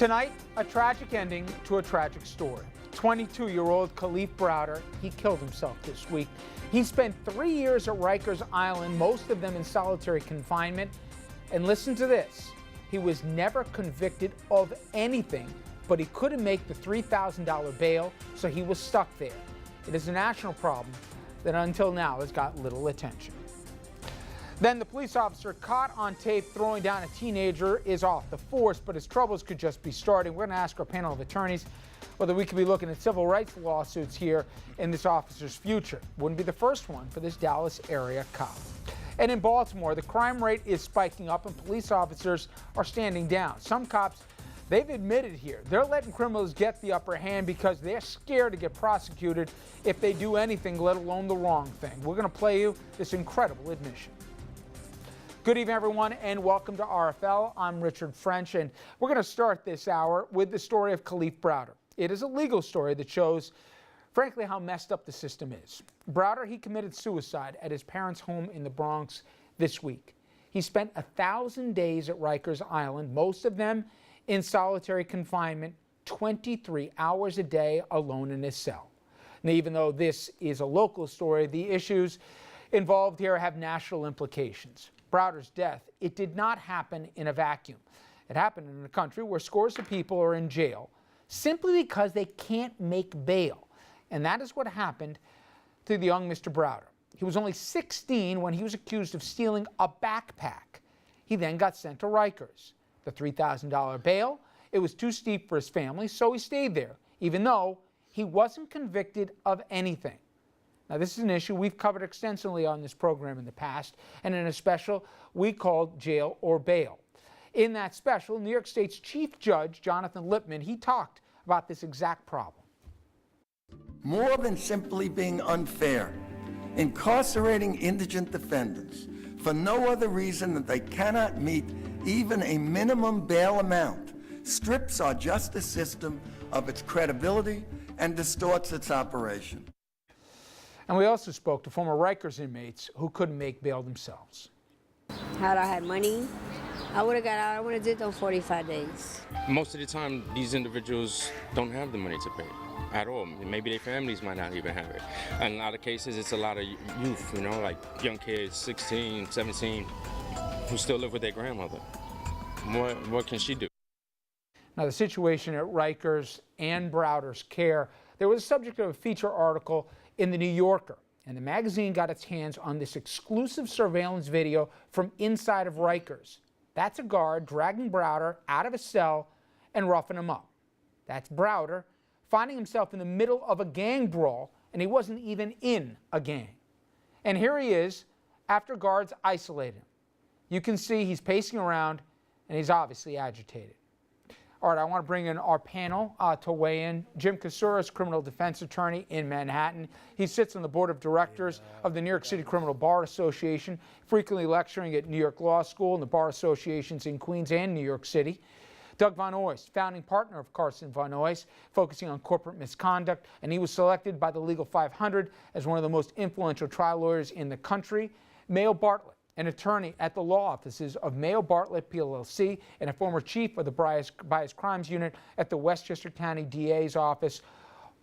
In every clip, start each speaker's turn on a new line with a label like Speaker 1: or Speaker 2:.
Speaker 1: Tonight, a tragic ending to a tragic story. 22-year-old Khalief Browder, he killed himself this week. He spent 3 years at Rikers Island, most of them in solitary confinement. And listen to this, he was never convicted of anything, but he couldn't make the $3,000 bail, so he was stuck there. It is a national problem that until now has got little attention. Then the police officer caught on tape throwing down a teenager is off the force, but his troubles could just be starting. We're going to ask our panel of attorneys whether we could be looking at civil rights lawsuits here in this officer's future. Wouldn't be the first one for this Dallas area cop. And in Baltimore, the crime rate is spiking up and police officers are standing down. Some cops, they've admitted here, they're letting criminals get the upper hand because they're scared to get prosecuted if they do anything, let alone the wrong thing. We're going to play you this incredible admission. Good evening, everyone, and welcome to RFL. I'm Richard French, and we're going to start this hour with the story of Khalief Browder. It is a legal story that shows, frankly, how messed up the system is. Browder, he committed suicide at his parents' home in the Bronx this week. He spent 1,000 days at Rikers Island, most of them in solitary confinement, 23 hours a day alone in his cell. Now, even though this is a local story, the issues involved here have national implications. Browder's death, it did not happen in a vacuum. It happened in a country where scores of people are in jail simply because they can't make bail. And that is what happened to the young Mr. Browder. He was only 16 when he was accused of stealing a backpack. He then got sent to Rikers. The $3,000 bail, it was too steep for his family, so he stayed there, even though he wasn't convicted of anything. Now, this is an issue we've covered extensively on this program in the past, and in a special we called Jail or Bail. In that special, New York State's Chief Judge, Jonathan Lippman, he talked about this exact problem.
Speaker 2: More than simply being unfair, incarcerating indigent defendants for no other reason than they cannot meet even a minimum bail amount strips our justice system of its credibility and distorts its operation.
Speaker 1: And we also spoke to former Rikers inmates who couldn't make bail themselves.
Speaker 3: Had I had money, I would have got out. I would have did those 45 days.
Speaker 4: Most of the time, these individuals don't have the money to pay at all. Maybe their families might not even have it. And in a lot of cases, it's a lot of youth, you know, like young kids, 16, 17, who still live with their grandmother. What can she do?
Speaker 1: Now, the situation at Rikers and Browder's care, there was a subject of a feature article in the New Yorker, and the magazine got its hands on this exclusive surveillance video from inside of Rikers. That's a guard dragging Browder out of a cell and roughing him up. That's Browder finding himself in the middle of a gang brawl, and he wasn't even in a gang. And here he is after guards isolate him. You can see he's pacing around, and he's obviously agitated. All right, I want to bring in our panel to weigh in. Jim Kasuris, criminal defense attorney in Manhattan. He sits on the board of directors of the New York City Criminal Bar Association, frequently lecturing at New York Law School and the bar associations in Queens and New York City. Doug Von Oist, founding partner of Carson Von Oist, focusing on corporate misconduct, and he was selected by the Legal 500 as one of the most influential trial lawyers in the country. Mayo Bartlett, an attorney at the law offices of Mayo Bartlett PLLC and a former chief of the Bias Crimes Unit at the Westchester County DA's office.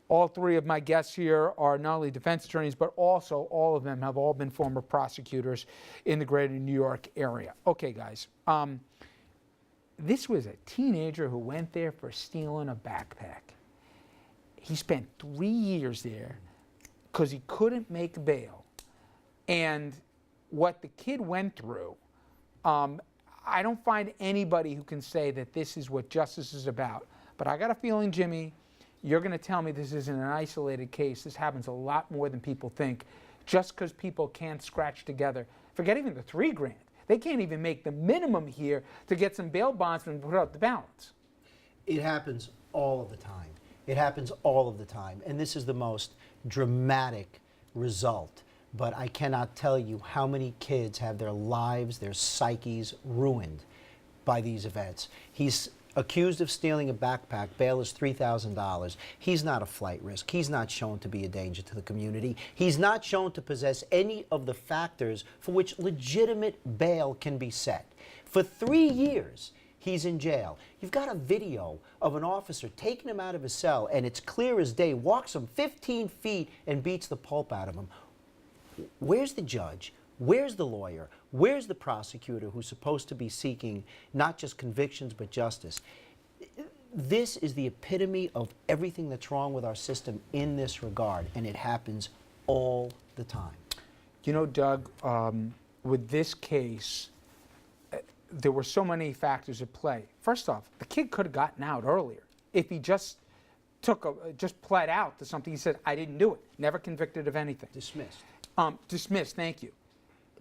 Speaker 1: All three of my guests here are not only defense attorneys, but also all of them have all been former prosecutors in the greater New York area. Okay, guys, this was a teenager who went there for stealing a backpack. He spent 3 years there because he couldn't make bail. And what the kid went through, I don't find anybody who can say that this is what justice is about. But I got a feeling, Jimmy, you're going to tell me this isn't an isolated case. This happens a lot more than people think, just because people can't scratch together. Forget even the $3 grand. They can't even make the minimum here to get some bail bondsmen and put up the balance.
Speaker 5: It happens all of the time. It happens all of the time. And this is the most dramatic result. But I cannot tell you how many kids have their lives, their psyches ruined by these events. He's accused of stealing a backpack. Bail is $3,000. He's not a flight risk. He's not shown to be a danger to the community. He's not shown to possess any of the factors for which legitimate bail can be set. For 3 years, He's in jail. You've got a video of an officer taking him out of his cell, and it's clear as day, walks him 15 feet and beats the pulp out of him. Where's the judge? Where's the lawyer? Where's the prosecutor who's supposed to be seeking not just convictions but justice? This is the epitome of everything that's wrong with our system in this regard, and it happens all the time.
Speaker 1: You know, Doug, with this case, there were so many factors at play. First off, the kid could have gotten out earlier if he just just pled out to something. He said, I didn't do it. Never convicted of anything.
Speaker 5: Dismissed.
Speaker 1: Dismissed, thank you.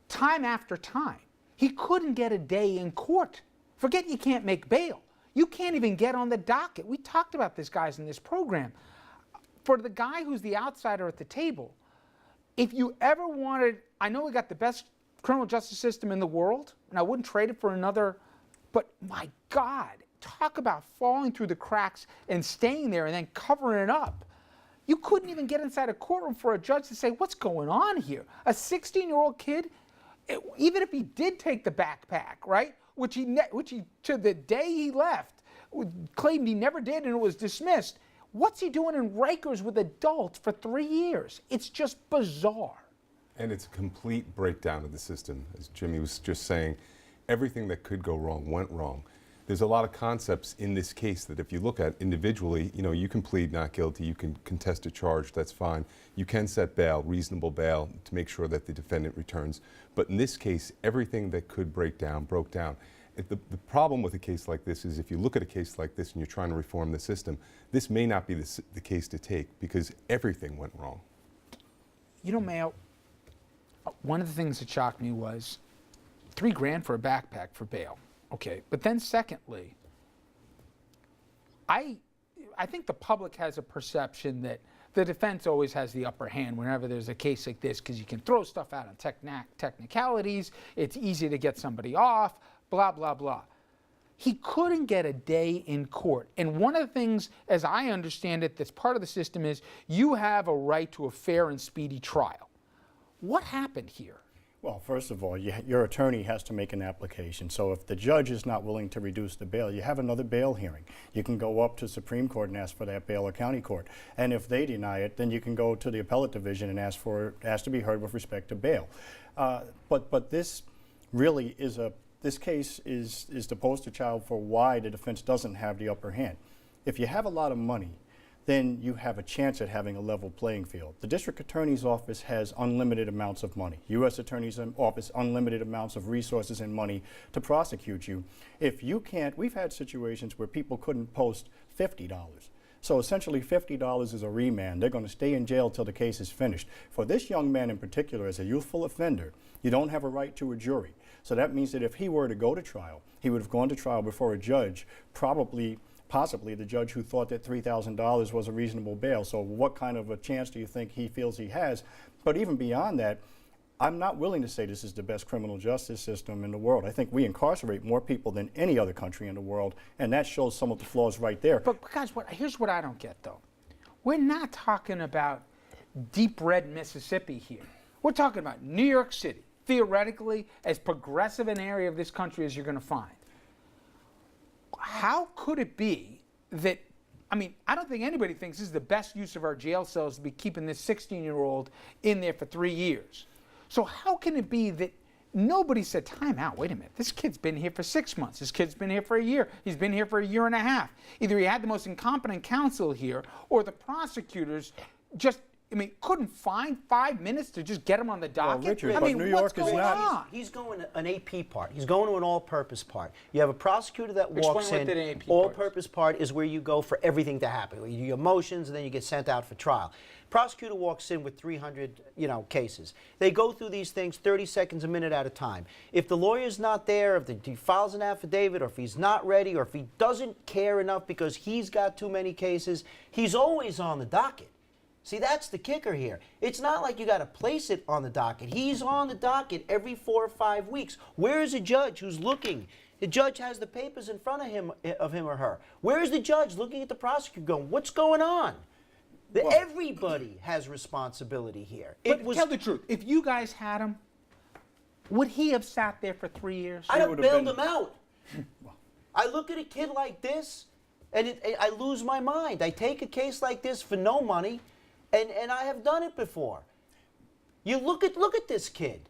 Speaker 1: Time after time, he couldn't get a day in court. Forget you can't make bail. You can't even get on the docket. We talked about this, guys, in this program. For the guy who's the outsider at the table, if you ever wanted, I know we got the best criminal justice system in the world, and I wouldn't trade it for another, but my God, talk about falling through the cracks and staying there and then covering it up. You couldn't even get inside a courtroom for a judge to say, what's going on here? A 16-year-old kid, even if he did take the backpack, right, which he to the day he left, claimed he never did and it was dismissed, what's he doing in Rikers with adults for 3 years? It's just bizarre.
Speaker 6: And it's a complete breakdown of the system. As Jimmy was just saying, everything that could go wrong went wrong. There's a lot of concepts in this case that if you look at individually, you know, you can plead not guilty, you can contest a charge, that's fine. You can set bail, reasonable bail, to make sure that the defendant returns. But in this case, everything that could break down, broke down. The problem with a case like this is if you look at a case like this and you're trying to reform the system, this may not be the case to take because everything went wrong.
Speaker 1: You know, Mayo, one of the things that shocked me was $3 grand for a backpack for bail. Okay, but then secondly, I think the public has a perception that the defense always has the upper hand whenever there's a case like this because you can throw stuff out on technicalities, it's easy to get somebody off, blah, blah, blah. He couldn't get a day in court. And one of the things, as I understand it, that's part of the system is you have a right to a fair and speedy trial. What happened here?
Speaker 7: Well, first of all, your attorney has to make an application. So if the judge is not willing to reduce the bail, you have another bail hearing. You can go up to Supreme Court and ask for that bail or county court. And if they deny it, then you can go to the appellate division and ask to be heard with respect to bail. But this really is this case is the poster child for why the defense doesn't have the upper hand. If you have a lot of money, then you have a chance at having a level playing field. The district attorney's office has unlimited amounts of money. U.S. Attorney's office, unlimited amounts of resources and money to prosecute you. If you can't, we've had situations where people couldn't post $50. So essentially $50 is a remand. They're going to stay in jail till the case is finished. For this young man in particular, as a youthful offender, you don't have a right to a jury. So that means that if he were to go to trial, he would have gone to trial before a judge, possibly the judge who thought that $3,000 was a reasonable bail. So what kind of a chance do you think he feels he has? But even beyond that, I'm not willing to say this is the best criminal justice system in the world. I think we incarcerate more people than any other country in the world, and that shows some of the flaws right there.
Speaker 1: But guys, here's what I don't get, though. We're not talking about deep red Mississippi here. We're talking about New York City, theoretically as progressive an area of this country as you're going to find. How could it be that, I mean, I don't think anybody thinks this is the best use of our jail cells to be keeping this 16-year-old in there for 3 years. So how can it be that nobody said, time out, wait a minute, this kid's been here for 6 months, this kid's been here for a year, he's been here for a year and a half. Either he had the most incompetent counsel here, or the prosecutors just, couldn't find 5 minutes to just get him on the docket.
Speaker 7: Well, Richard, but New York is not.
Speaker 5: He's going to an AP part. He's going to an all-purpose part. You have a prosecutor that walks in.
Speaker 1: Explain what the AP
Speaker 5: all-purpose part is where you go for everything to happen. You do your motions, and then you get sent out for trial. Prosecutor walks in with 300, cases. They go through these things 30 seconds a minute at a time. If the lawyer's not there, if he files an affidavit, or if he's not ready, or if he doesn't care enough because he's got too many cases, he's always on the docket. See, that's the kicker here. It's not like you got to place it on the docket. He's on the docket every 4 or 5 weeks. Where is a judge who's looking? The judge has the papers in front of him or her. Where is the judge looking at the prosecutor going, what's going on? Everybody has responsibility here.
Speaker 1: But tell the truth, if you guys had him, would he have sat there for 3 years?
Speaker 5: I'd have bailed him out. I look at a kid like this, and I lose my mind. I take a case like this for no money, and I have done it before. You look at this kid.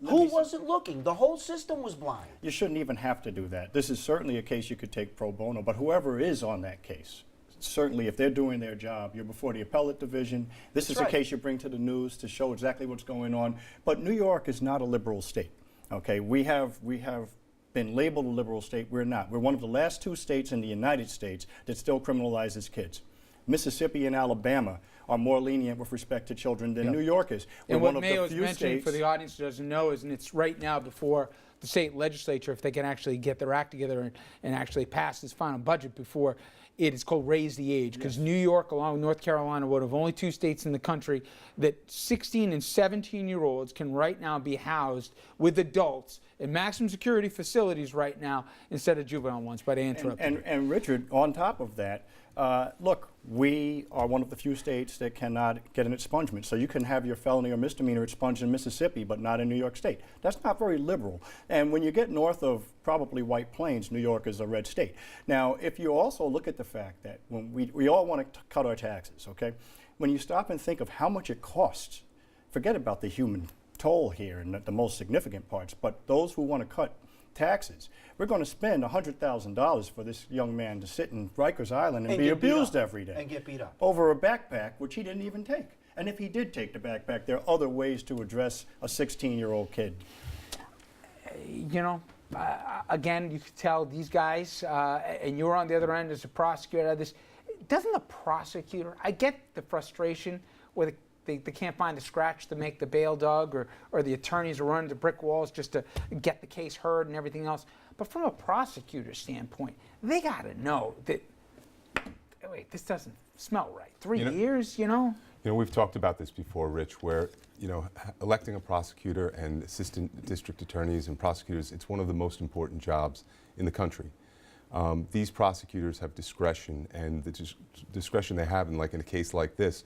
Speaker 5: Who wasn't looking? The whole system was blind.
Speaker 7: You shouldn't even have to do that. This is certainly a case you could take pro bono, but whoever is on that case, certainly if they're doing their job, you're before the appellate division. This is a case you bring to the news to show exactly what's going on. But New York is not a liberal state. Okay, we have been labeled a liberal state. We're not. We're one of the last 2 states in the United States that still criminalizes kids. Mississippi and Alabama are more lenient with respect to children than New York is.
Speaker 1: And what Mayo's mentioning, for the audience who doesn't know, is, and it's right now before the state legislature, if they can actually get their act together and actually pass this final budget before it is called raise the age, because New York, along with North Carolina, one of only 2 states in the country that 16 and 17-year-olds can right now be housed with adults in maximum security facilities right now instead of juvenile ones. But I interrupted.
Speaker 7: And Richard, on top of that, look, we are one of the few states that cannot get an expungement. So you can have your felony or misdemeanor expunged in Mississippi, but not in New York State. That's not very liberal. And when you get north of probably White Plains, New York is a red state. Now, if you also look at the fact that when we all want to cut our taxes, okay? When you stop and think of how much it costs, forget about the human toll here and the most significant parts, but those who want to cut taxes, we're going to spend $100,000 for this young man to sit in Rikers Island and be abused every day.
Speaker 5: And get beat up.
Speaker 7: Over a backpack, which he didn't even take. And if he did take the backpack, there are other ways to address a 16-year-old kid.
Speaker 1: You know, again, you could tell these guys, and you're on the other end as a prosecutor, doesn't the prosecutor, I get the frustration where they can't find the scratch to make the bail dog, or the attorneys are running to brick walls just to get the case heard and everything else. But from a prosecutor's standpoint, they got to know that, wait, this doesn't smell right. 3 years, you know?
Speaker 6: You know, we've talked about this before, Rich, where, you know, electing a prosecutor and assistant district attorneys and prosecutors, it's one of the most important jobs in the country. These prosecutors have discretion, and the discretion they have in a case like this,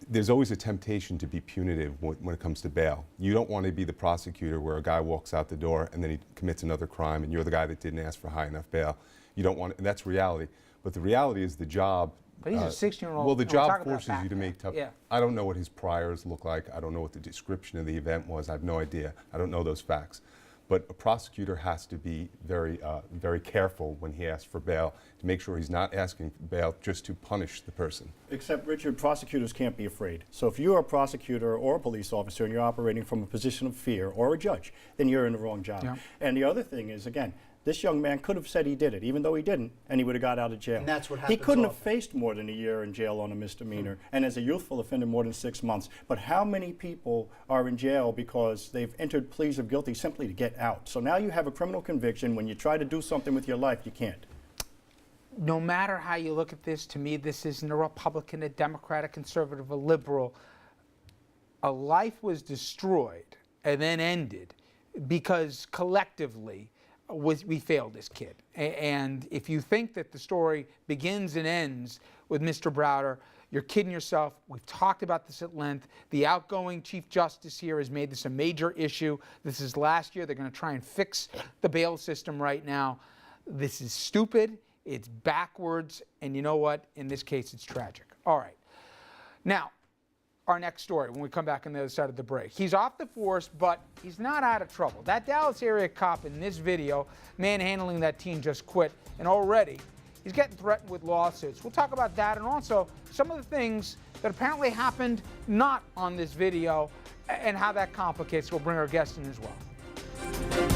Speaker 6: there's always a temptation to be punitive when it comes to bail. You don't want to be the prosecutor where a guy walks out the door and then he commits another crime and you're the guy that didn't ask for high enough bail. You don't want, and that's reality. But the reality is the job.
Speaker 1: But he's a 16-year-old.
Speaker 6: Well, the job forces you to make tough.
Speaker 1: Yeah.
Speaker 6: I don't know what his priors look like. I don't know what the description of the event was. I have no idea. I don't know those facts. But a prosecutor has to be very, very careful when he asks for bail to make sure he's not asking for bail just to punish the person.
Speaker 7: Except, Richard, prosecutors can't be afraid. So if you're a prosecutor or a police officer and you're operating from a position of fear, or a judge, then you're in the wrong job. Yeah. And the other thing is, again, this young man could have said he did it, even though he didn't, and he would have got out of jail.
Speaker 5: And that's what happens.
Speaker 7: He couldn't have faced more than a year in jail on a misdemeanor, and as a youthful offender, more than 6 months. But how many people are in jail because they've entered pleas of guilty simply to get out? So now you have a criminal conviction. When you try to do something with your life, you can't.
Speaker 1: No matter how you look at this, to me, this isn't a Republican, a Democrat, a conservative, a liberal. A life was destroyed and then ended because collectively we failed this kid. And if you think that the story begins and ends with Mr. Browder, you're kidding yourself. We've talked about this at length. The outgoing Chief Justice here has made this a major issue. This is last year. They're going to try and fix the bail system right now. This is stupid. It's backwards. And you know what? In this case, it's tragic. All right. Now, our next story when we come back on the other side of the break. He's off the force, but he's not out of trouble. That Dallas area cop in this video, manhandling that teen, just quit, and already he's getting threatened with lawsuits. We'll talk about that and also some of the things that apparently happened not on this video and how that complicates. We'll bring our guest in as well.